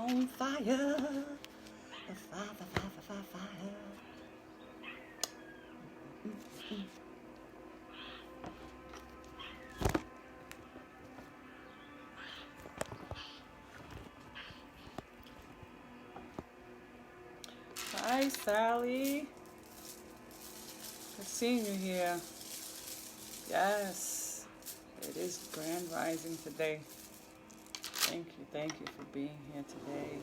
on fire. Fire, fire, fire, fire. Hi, Sally. Good seeing you here. Yes, it is Grand Rising today. Thank you for being here today.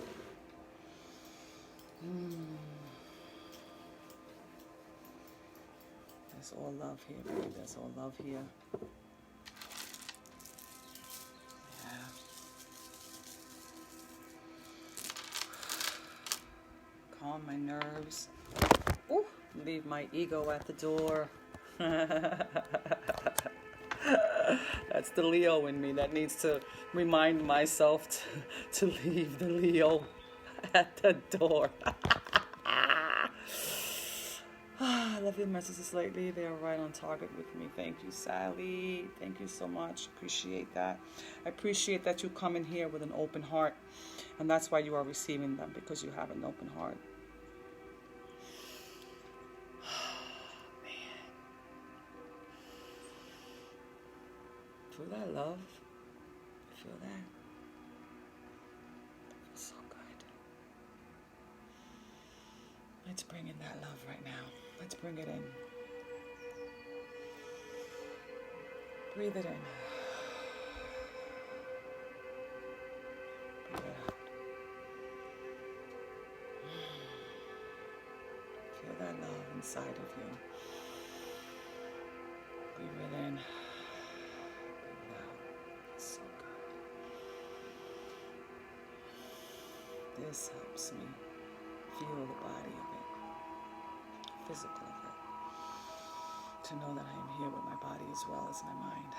There's all love here, baby. There's all love here. Yeah. Calm my nerves. Ooh, leave my ego at the door. That's the Leo in me that needs to remind myself to leave the Leo at the door. I love your messages lately. They are right on target with me. Thank you, Sally. Thank you so much. Appreciate that. I appreciate that you come in here with an open heart. And that's why you are receiving them, because you have an open heart. Feel that love? Feel that? Feels so good. Let's bring in that love right now. Let's bring it in. Breathe it in. Breathe it out. Feel that love inside of you. Breathe it in. So good. This helps me feel the body of it, physical of it, to know that I am here with my body as well as my mind.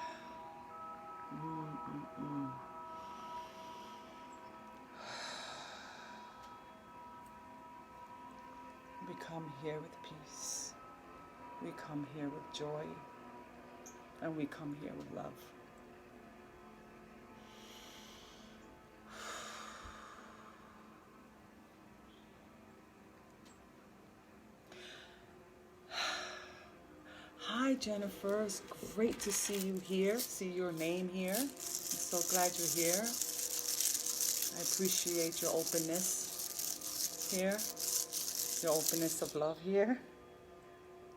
We come here with peace. We come here with joy. And we come here with love. Hi, Jennifer. It's great to see you here, see your name here. I'm so glad you're here. I appreciate your openness here, your openness of love here.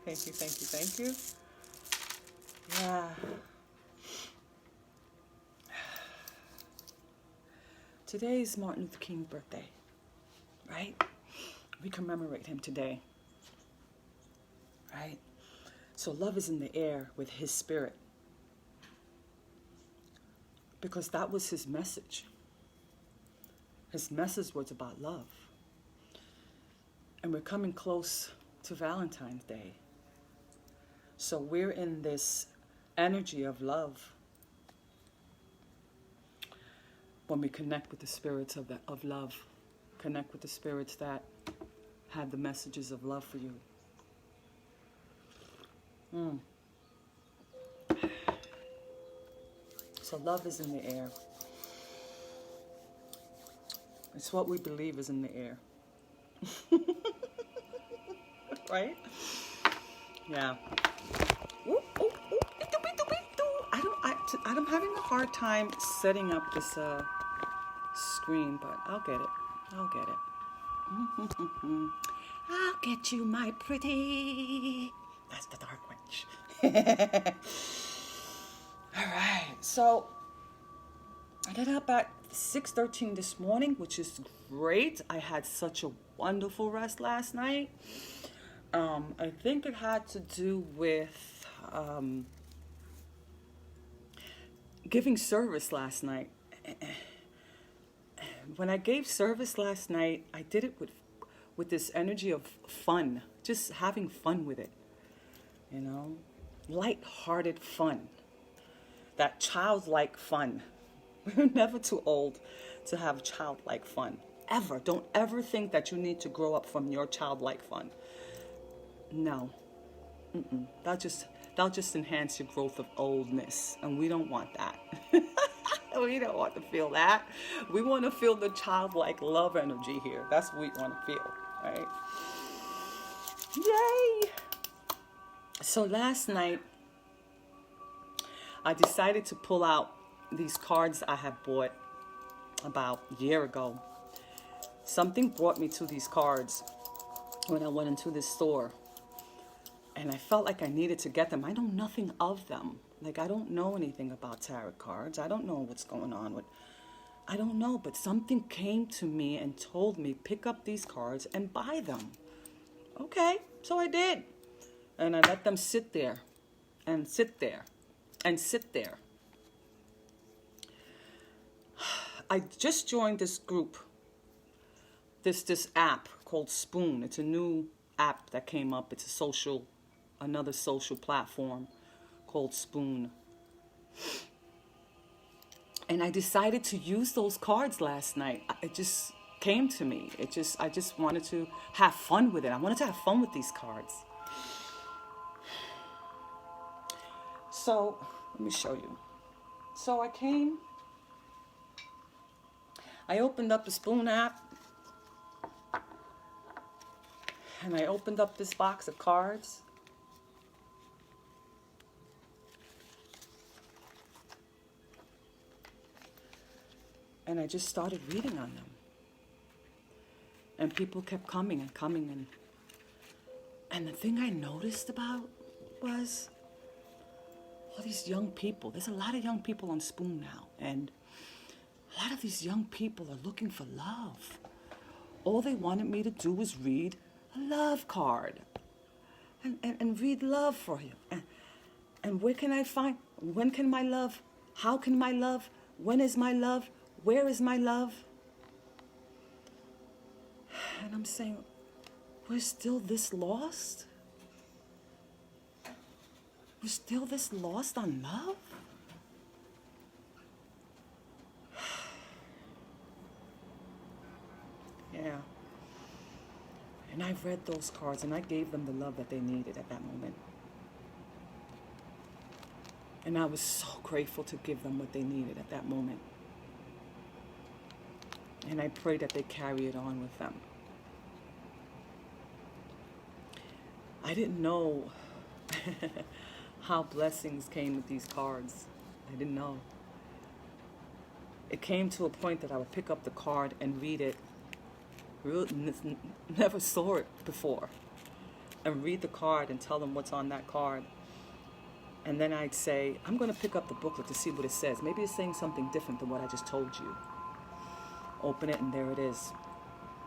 Thank you, thank you, thank you. Yeah. Today is Martin Luther King's birthday, right? We commemorate him today, right? So love is in the air with his spirit, because that was his message. His message was about love. And we're coming close to Valentine's Day. So we're in this energy of love. When we connect with the spirits of love, connect with the spirits that have the messages of love for you. So love is in the air. It's what we believe is in the air. Right? Yeah. I'm having a hard time setting up this screen, but I'll get it. I'll get it. I'll get you, my pretty. That's the dark witch. All right. So I got up at 6:13 this morning, which is great. I had such a wonderful rest last night. I think it had to do with giving service last night. When I gave service last night, I did it with this energy of fun, just having fun with it, you know, light-hearted fun, that childlike fun. We're never too old to have childlike fun, ever. Don't ever think that you need to grow up from your childlike fun. No, that'll just enhance your growth of oldness, and we don't want that. We don't want to feel that. We want to feel the childlike love energy here. That's what we want to feel, right? Yay! So last night, I decided to pull out these cards I had bought about a year ago. Something brought me to these cards when I went into this store. And I felt like I needed to get them. I know nothing of them. Like, I don't know anything about tarot cards. I don't know what's going on with... I don't know, but something came to me and told me, pick up these cards and buy them. Okay, so I did. And I let them sit there and sit there and sit there. I just joined this group, this app called Spoon. It's a new app that came up. It's another social platform called Spoon. And I decided to use those cards last night. It just came to me. I just wanted to have fun with it. I wanted to have fun with these cards. So, let me show you. So I opened up the Spoon app, and I opened up this box of cards. And I just started reading on them. And people kept coming and coming. And the thing I noticed about was all these young people. There's a lot of young people on Spoon now. And a lot of these young people are looking for love. All they wanted me to do was read a love card. And read love for you. And where can I find? When can my love? How can my love? When is my love? Where is my love? And I'm saying, we're still this lost? We're still this lost on love? Yeah. And I read those cards and I gave them the love that they needed at that moment. And I was so grateful to give them what they needed at that moment. And I pray that they carry it on with them. I didn't know how blessings came with these cards. I didn't know. It came to a point that I would pick up the card and read it. Never saw it before. And read the card and tell them what's on that card. And then I'd say, I'm going to pick up the booklet to see what it says. Maybe it's saying something different than what I just told you. Open it and there it is.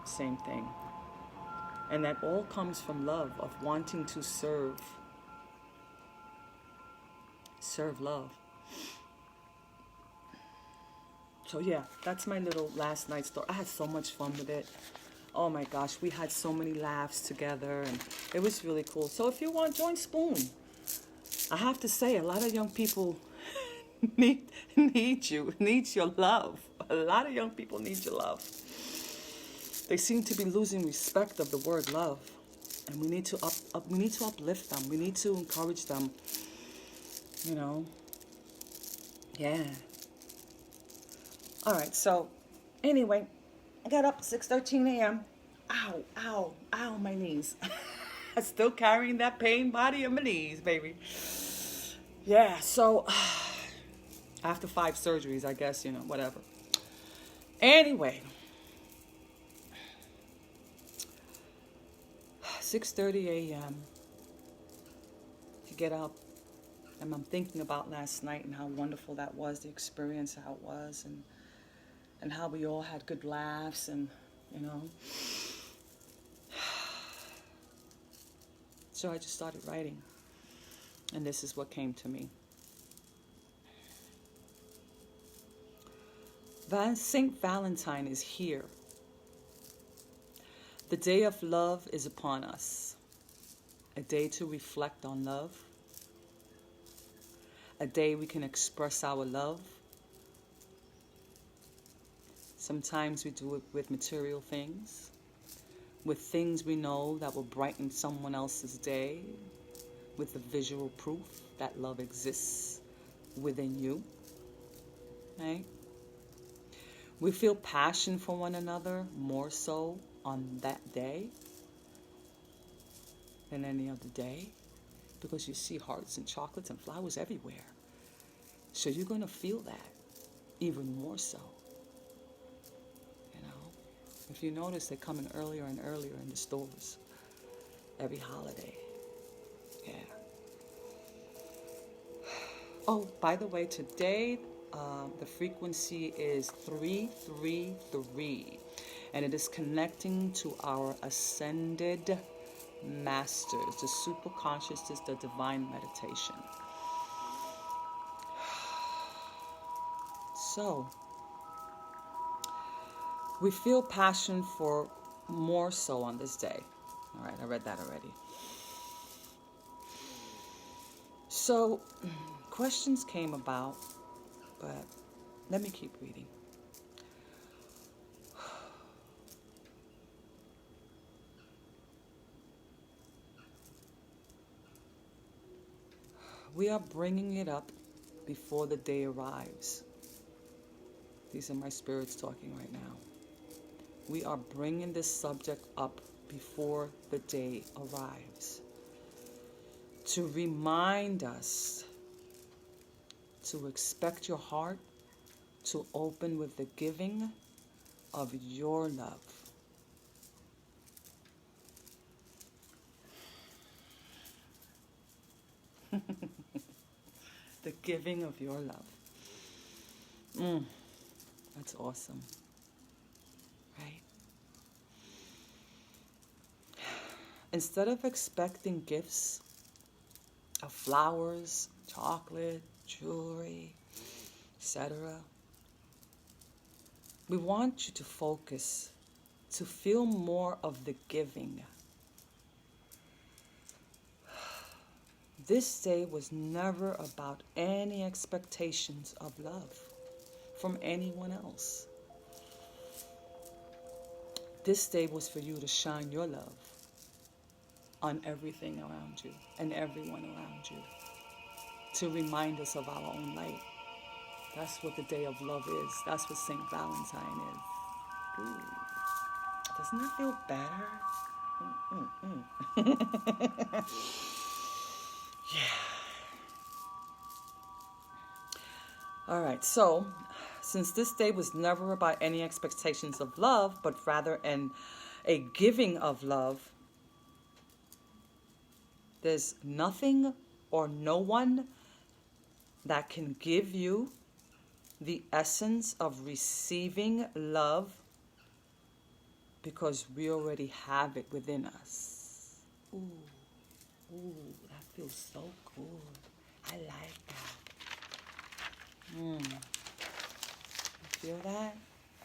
Same thing. And that all comes from love, of wanting to serve love. So yeah, that's my little last night story. I had so much fun with it. Oh my gosh, we had so many laughs together and it was really cool. So if you want, join Spoon. I have to say, a lot of young people need your love. A lot of young people need your love. They seem to be losing respect of the word love, and we need to uplift them. We need to encourage them. You know. Yeah. All right. So, anyway, I got up at 6:13 a.m. Ow, my knees. I'm still carrying that pain body on my knees, baby. Yeah. So. After 5 surgeries, I guess, whatever. Anyway, 6:30 a.m. to get up. And I'm thinking about last night and how wonderful that was, the experience, how it was, and how we all had good laughs and, So I just started writing. And this is what came to me. St. Valentine is here. The day of love is upon us. A day to reflect on love. A day we can express our love. Sometimes we do it with material things, with things we know that will brighten someone else's day, with the visual proof that love exists within you. right? We feel passion for one another more so on that day than any other day because you see hearts and chocolates and flowers everywhere. So you're going to feel that even more so. You know, if you notice, they're coming earlier and earlier in the stores every holiday. Yeah. Oh, by the way, today the frequency is 333, and it is connecting to our ascended masters, the super consciousness, the divine meditation. So, we feel passion for more so on this day. All right, I read that already. So, questions came about, but let me keep reading. We are bringing it up before the day arrives. These are my spirits talking right now. We are bringing this subject up before the day arrives to remind us to expect your heart to open with the giving of your love. The giving of your love. That's awesome. Right? Instead of expecting gifts of flowers, chocolate, jewelry, etc., we want you to focus to feel more of the giving. This day was never about any expectations of love from anyone else. This day was for you to shine your love on everything around you and everyone around you, to remind us of our own light. That's what the day of love is. That's what St. Valentine is. Ooh. Doesn't that feel better? Yeah. All right, so since this day was never about any expectations of love, but rather a giving of love, there's nothing or no one that can give you the essence of receiving love, because we already have it within us. Ooh, that feels so good. I like that. You feel that?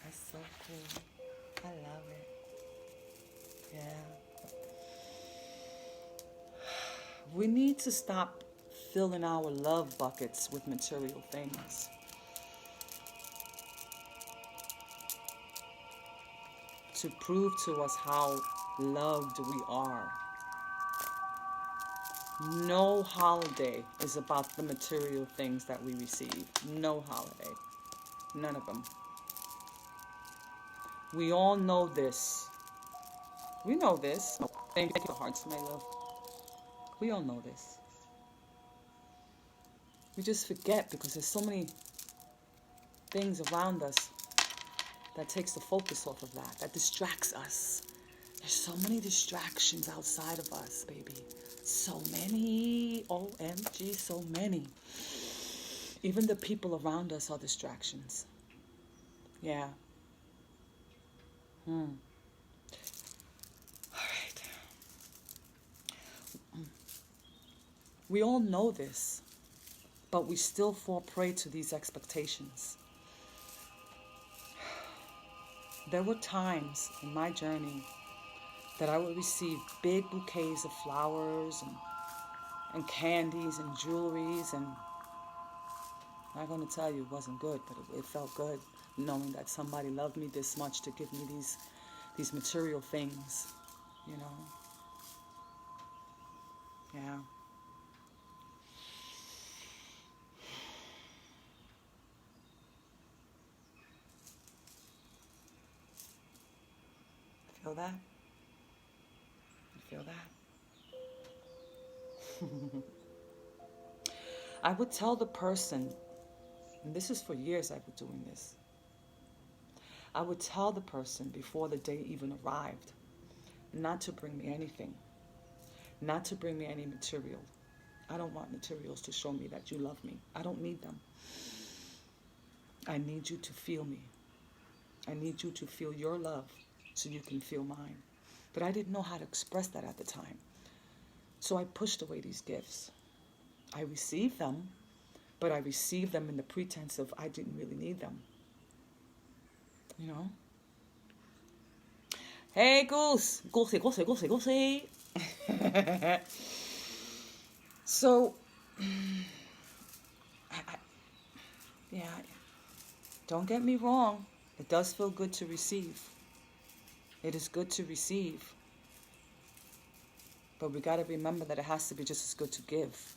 That's so cool. I love it. Yeah. We need to stop filling our love buckets with material things. To prove to us how loved we are. No holiday is about the material things that we receive. No holiday. None of them. We all know this. We know this. Thank you, hearts, my love. We all know this. We just forget because there's so many things around us that takes the focus off of that distracts us. There's so many distractions outside of us, baby. So many. OMG, so many. Even the people around us are distractions. Yeah. All right. We all know this, but we still fall prey to these expectations. There were times in my journey that I would receive big bouquets of flowers and candies and jewelries, and I'm not going to tell you it wasn't good, but it felt good knowing that somebody loved me this much to give me these material things, you know. Yeah. feel that? You feel that? I would tell the person, and this is for years I've been doing this, I would tell the person before the day even arrived not to bring me anything, not to bring me any material. I don't want materials to show me that you love me. I don't need them. I need you to feel me. I need you to feel your love so you can feel mine. But I didn't know how to express that at the time. So I pushed away these gifts. I received them, but I received them in the pretense of I didn't really need them. You know? Hey, Goose! Goosey, goosey, goosey, goosey! So, yeah, don't get me wrong. It does feel good to receive. It is good to receive. But we got to remember that it has to be just as good to give.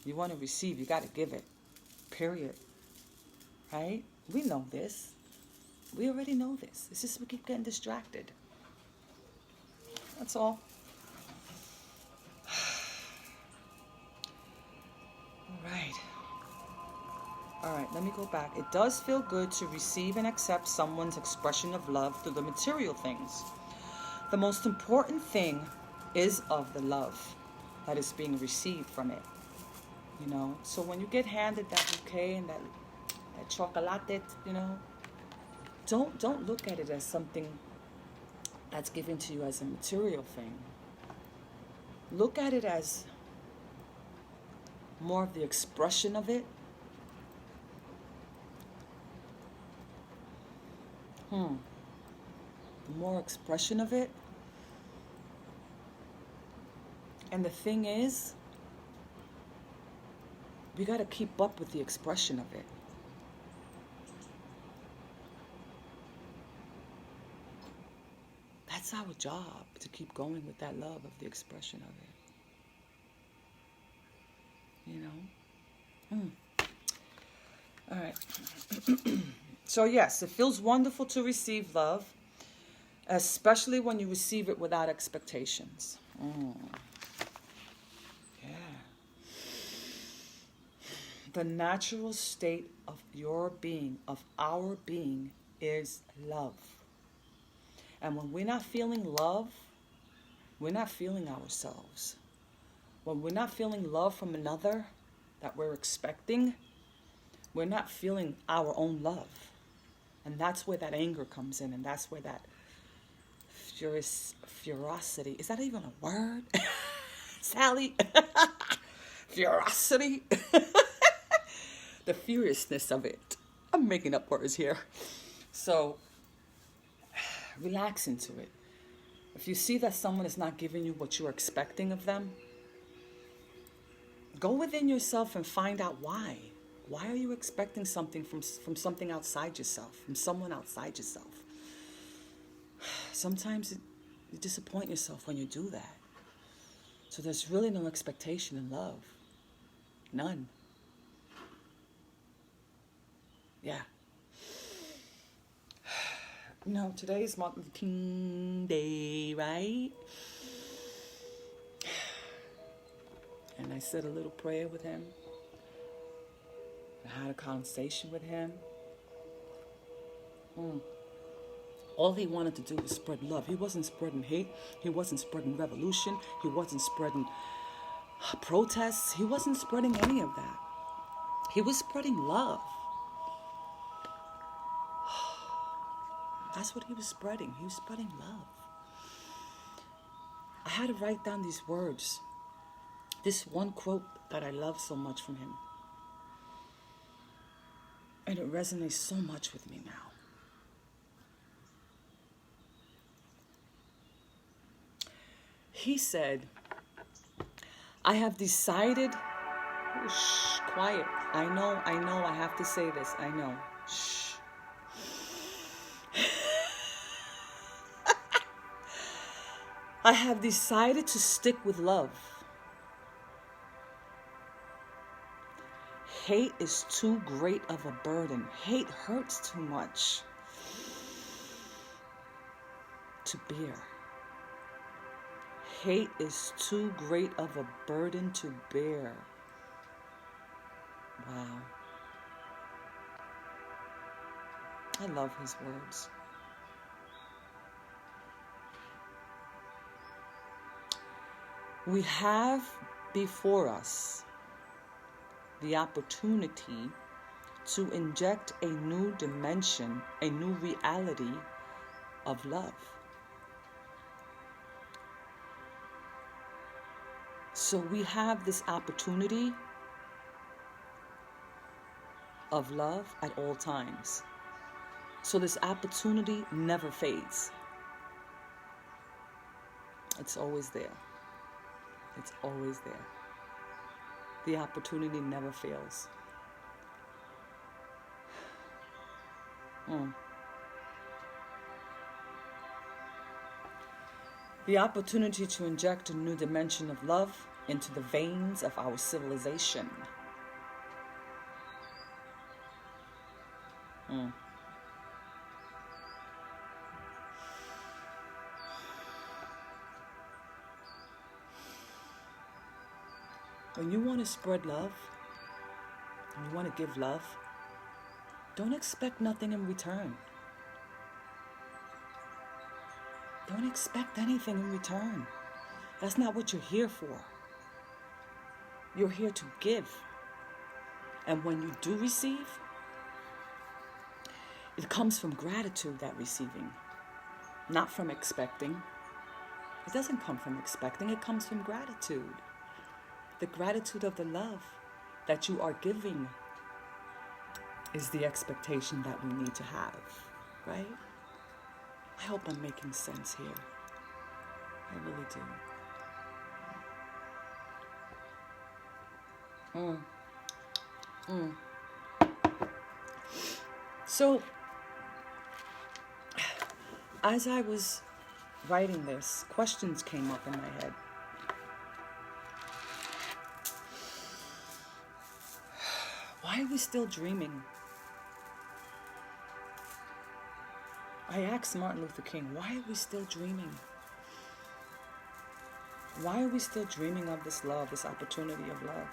You want to receive, you got to give it. Period. Right? We know this. We already know this. It's just we keep getting distracted. That's all. All right, let me go back. It does feel good to receive and accept someone's expression of love through the material things. The most important thing is of the love that is being received from it. You know, so when you get handed that bouquet and that chocolate, you know, don't look at it as something that's given to you as a material thing. Look at it as more of the expression of it. The more expression of it. And the thing is, we got to keep up with the expression of it. That's our job, to keep going with that love of the expression of it. You know? All right. So yes, it feels wonderful to receive love, especially when you receive it without expectations. Yeah. The natural state of your being, of our being, is love. And when we're not feeling love, we're not feeling ourselves. When we're not feeling love from another that we're expecting, we're not feeling our own love. And that's where that anger comes in, and that's where that ferocity, is that even a word? Sally? Ferocity? The furiousness of it. I'm making up words here. So, relax into it. If you see that someone is not giving you what you're expecting of them, go within yourself and find out why. Why are you expecting something from something outside yourself, from someone outside yourself? Sometimes you disappoint yourself when you do that. So there's really no expectation in love. None. Yeah. You know, today is Martin Luther King Day, right? And I said a little prayer with him. I had a conversation with him. All he wanted to do was spread love. He wasn't spreading hate. He wasn't spreading revolution. He wasn't spreading protests. He wasn't spreading any of that. He was spreading love. That's what he was spreading. He was spreading love. I had to write down these words. This one quote that I love so much from him. And it resonates so much with me now. He said, I have decided, shh, quiet. I know, I have to say this. I know. Shh. I have decided to stick with love. Hate is too great of a burden. Hate hurts too much. to bear. Hate is too great of a burden to bear. Wow. I love his words. We have before us the opportunity to inject a new dimension, a new reality of love. So we have this opportunity of love at all times. So this opportunity never fades. It's always there. It's always there. The opportunity never fails. The opportunity to inject a new dimension of love into the veins of our civilization. When you want to spread love, and you want to give love, don't expect nothing in return. Don't expect anything in return. That's not what you're here for. You're here to give. And when you do receive, it comes from gratitude, that receiving, not from expecting. It doesn't come from expecting, it comes from gratitude. The gratitude of the love that you are giving is the expectation that we need to have, right? I hope I'm making sense here. I really do. So, as I was writing this, questions came up in my head. Why are we still dreaming? I asked Martin Luther King, why are we still dreaming? Why are we still dreaming of this love, this opportunity of love?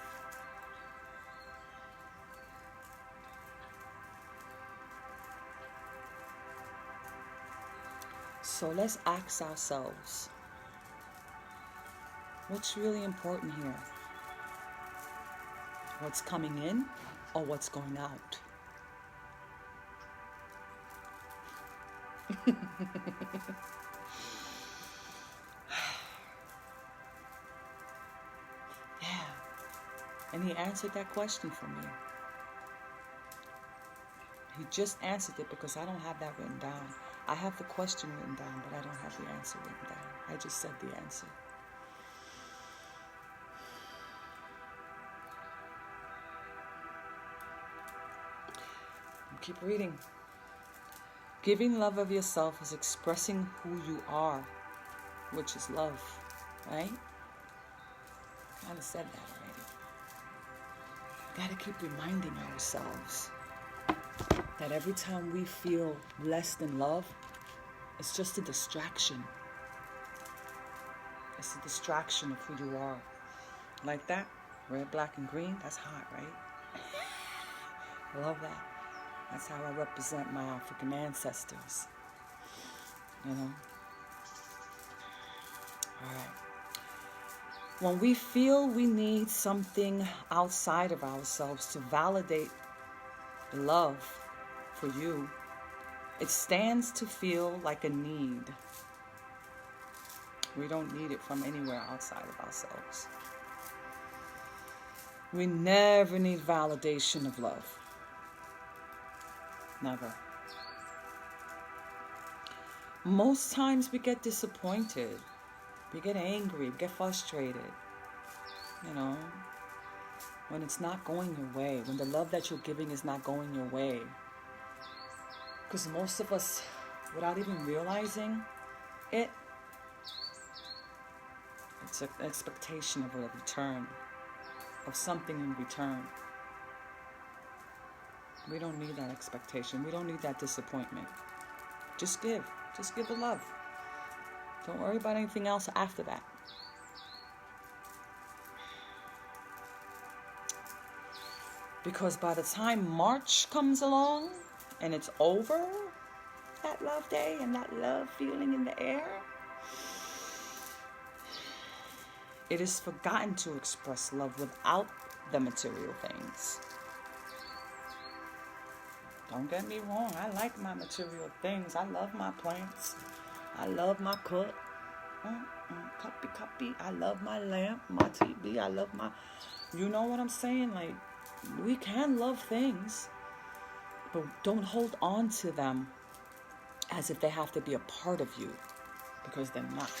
So let's ask ourselves, what's really important here? What's coming in or what's going out? Yeah. And he answered that question for me. He just answered it because I don't have that written down. I have the question written down, but I don't have the answer written down. I just said the answer. Keep reading. Giving love of yourself is expressing who you are, which is love, right? I kind of said that already. Gotta keep reminding ourselves that every time we feel less than love, it's just a distraction. It's a distraction of who you are. Like that? Red, black, and green? That's hot, right? I love that. That's how I represent my African ancestors. You know? All right. When we feel we need something outside of ourselves to validate the love for you, it stands to feel like a need. We don't need it from anywhere outside of ourselves. We never need validation of love. Never. Most times we get disappointed. We get angry. We get frustrated. You know, when it's not going your way. When the love that you're giving is not going your way. Because most of us, without even realizing it, it's an expectation of a return. Of something in return. We don't need that expectation. We don't need that disappointment. Just give. Just give the love. Don't worry about anything else after that. Because by the time March comes along and it's over, that love day and that love feeling in the air, it is forgotten to express love without the material things. Don't get me wrong, I like my material things. I love my plants. I love my cup. Cuppy. I love my lamp, my TV. I love my... You know what I'm saying? Like, we can love things, but don't hold on to them as if they have to be a part of you, because they're not.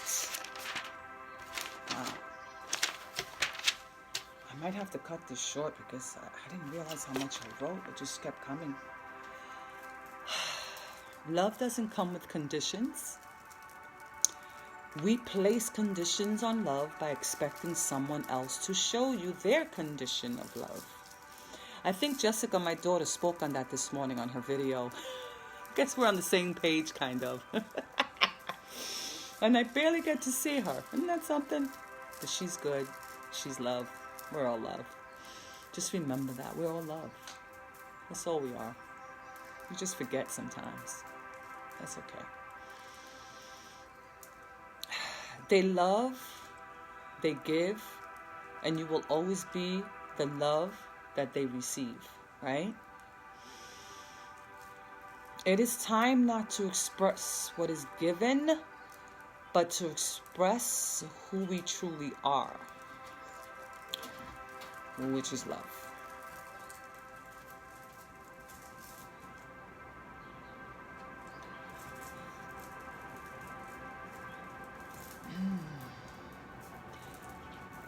I might have to cut this short because I didn't realize how much I wrote. It just kept coming. Love doesn't come with conditions. We place conditions on love by expecting someone else to show you their condition of love. I think Jessica, my daughter, spoke on that this morning on her video. Guess we're on the same page, kind of. And I barely get to see her. Isn't that something? But she's good. She's love. We're all love. Just remember that. We're all love. That's all we are. We just forget sometimes. That's okay. They love, they give, and you will always be the love that they receive, right? It is time not to express what is given, but to express who we truly are, which is love.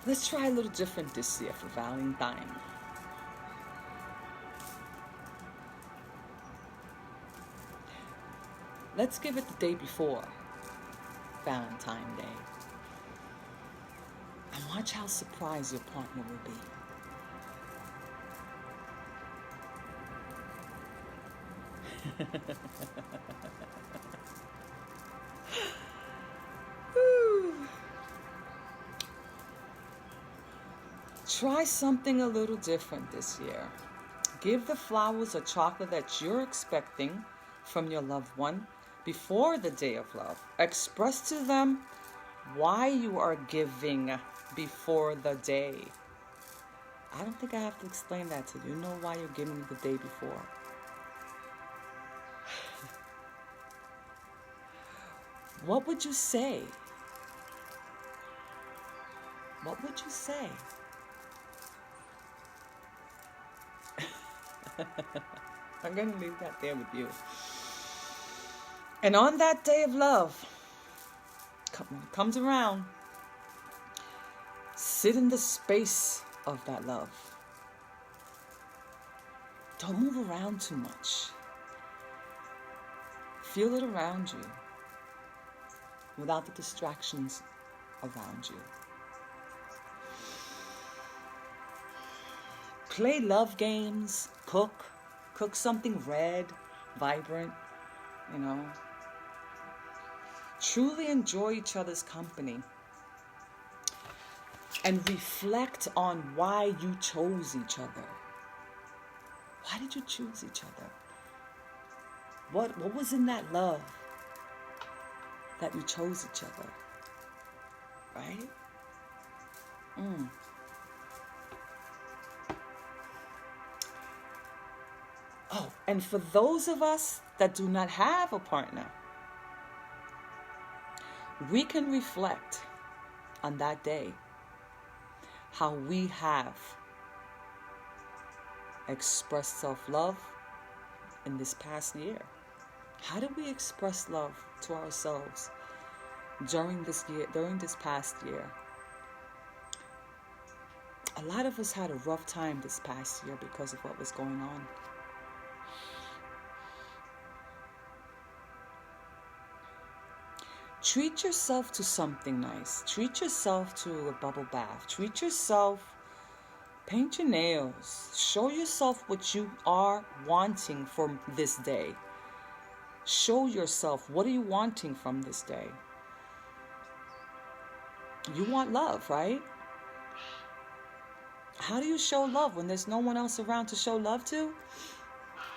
Let's try a little different this year for Valentine. Let's give it the day before Valentine's Day. And watch how surprised your partner will be. Try something a little different this year. Give the flowers or chocolate that you're expecting from your loved one before the day of love. Express to them why you are giving before the day. I don't think I have to explain that to you. You know why you're giving the day before. What would you say? What would you say? I'm going to leave that there with you. And on that day of love, comes around, sit in the space of that love. Don't move around too much. Feel it around you without the distractions around you. Play love games, cook something red, vibrant, you know. Truly enjoy each other's company and reflect on why you chose each other. Why did you choose each other? What was in that love that you chose each other? Right? Oh, and for those of us that do not have a partner, we can reflect on that day how we have expressed self-love in this past year. How did we express love to ourselves during this past year? A lot of us had a rough time this past year because of what was going on. Treat yourself to something nice. Treat yourself to a bubble bath. Treat yourself, paint your nails. Show yourself what you are wanting from this day. Show yourself, what are you wanting from this day? You want love, right? How do you show love when there's no one else around to show love to?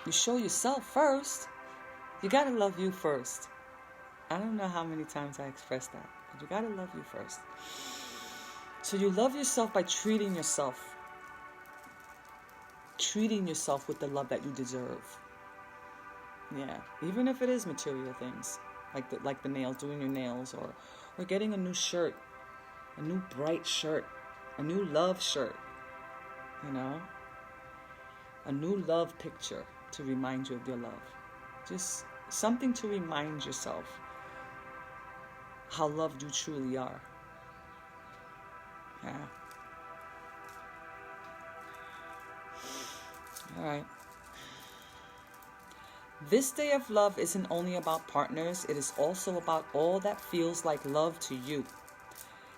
You show yourself first. You gotta love you first. I don't know how many times I expressed that, but you gotta love you first. So you love yourself by treating yourself with the love that you deserve. Yeah, even if it is material things, like the nails, doing your nails, or getting a new shirt, a new bright shirt, a new love shirt, you know, a new love picture to remind you of your love. Just something to remind yourself how loved you truly are. Yeah. All right. This day of love isn't only about partners, it is also about all that feels like love to you.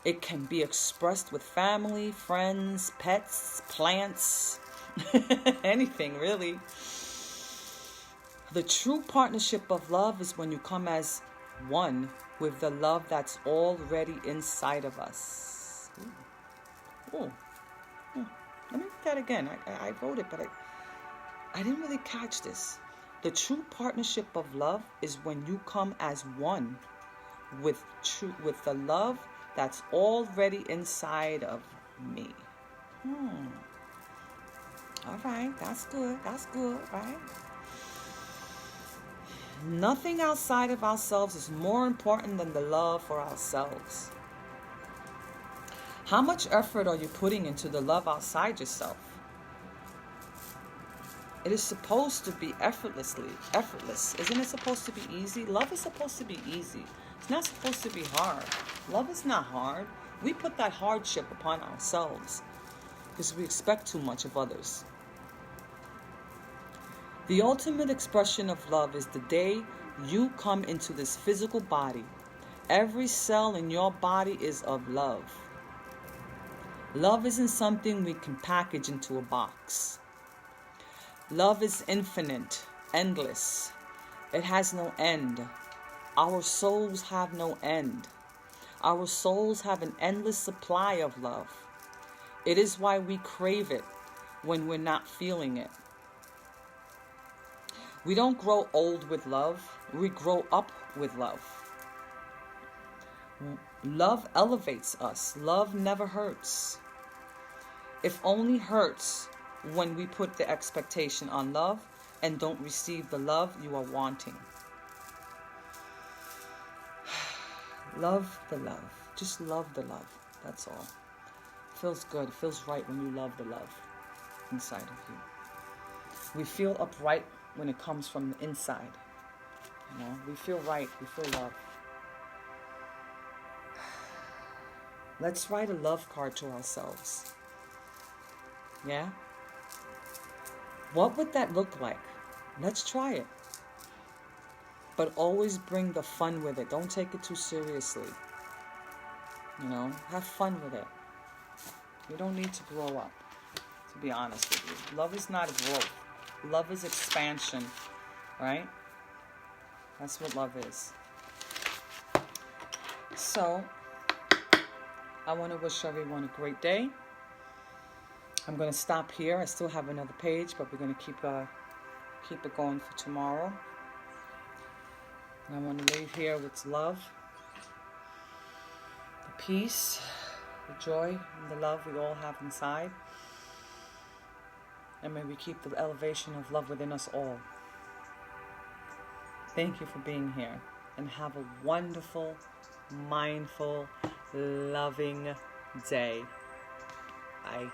It can be expressed with family, friends, pets, plants, anything really. The true partnership of love is when you come as one with the love that's already inside of us. Ooh. Let me read that again. I wrote it, but I didn't really catch this. The true partnership of love is when you come as one with the love that's already inside of me. All right, that's good, right? Nothing outside of ourselves is more important than the love for ourselves. How much effort are you putting into the love outside yourself? It is supposed to be effortless. Isn't it supposed to be easy? Love is supposed to be easy. It's not supposed to be hard. Love is not hard. We put that hardship upon ourselves because we expect too much of others. The ultimate expression of love is the day you come into this physical body. Every cell in your body is of love. Love isn't something we can package into a box. Love is infinite, endless. It has no end. Our souls have no end. Our souls have an endless supply of love. It is why we crave it when we're not feeling it. We don't grow old with love. We grow up with love. Love elevates us. Love never hurts. It only hurts when we put the expectation on love and don't receive the love you are wanting. Love the love. Just love the love. That's all. It feels good. It feels right when you love the love inside of you. We feel upright when it comes from the inside. You know, we feel right. We feel love. Let's write a love card to ourselves. Yeah? What would that look like? Let's try it. But always bring the fun with it. Don't take it too seriously. You know, have fun with it. You don't need to grow up, to be honest with you. Love is not growth. Love is expansion, right? That's what love is. So, I want to wish everyone a great day. I'm going to stop here. I still have another page, but we're going to keep it going for tomorrow. And I want to leave here with love, the peace, the joy, and the love we all have inside. And may we keep the elevation of love within us all. Thank you for being here. And have a wonderful, mindful, loving day. Bye.